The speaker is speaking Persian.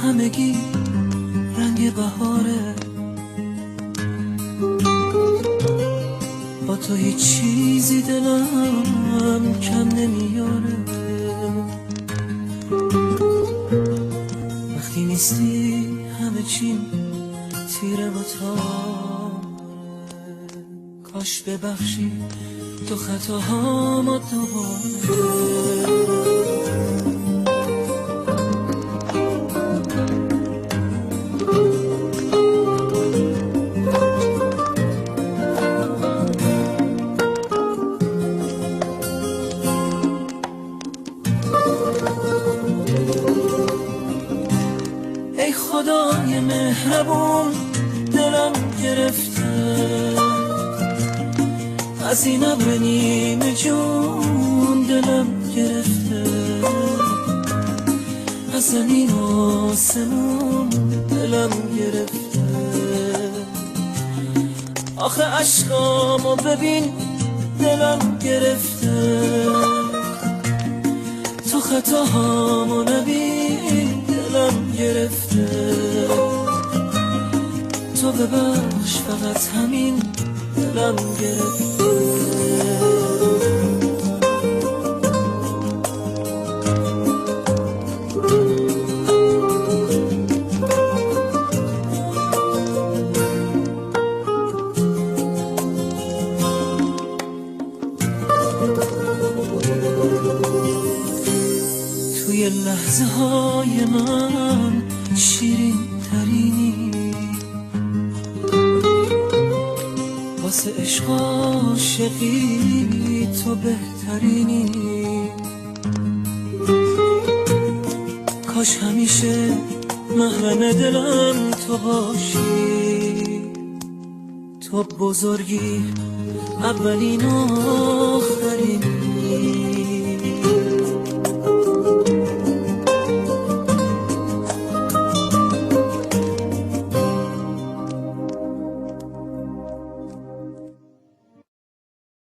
همگی رنگ بهاره، با تو هیچ چیزی دلم کم نمیاره. وقتی نیستی همه چیم تیره و تاره، کاش ببخشی تو خطاهامو دوباره. ای خدای مهربون دلم گرفته، از این ابر نیمه جون دلم گرفته، از زمین و آسمون دلم گرفته. آخه عشقامو ببین دلم گرفته، تو خطاهامو نبین دلم گرفته. تو ببخش فقط همین دلم گرفته. توی لحظه های من شیرین ترینی، واسه عشق عاشقی تو بهترینی. کاش همیشه محرم دلم تو باشی، تو بزرگی اولین و آخرینی.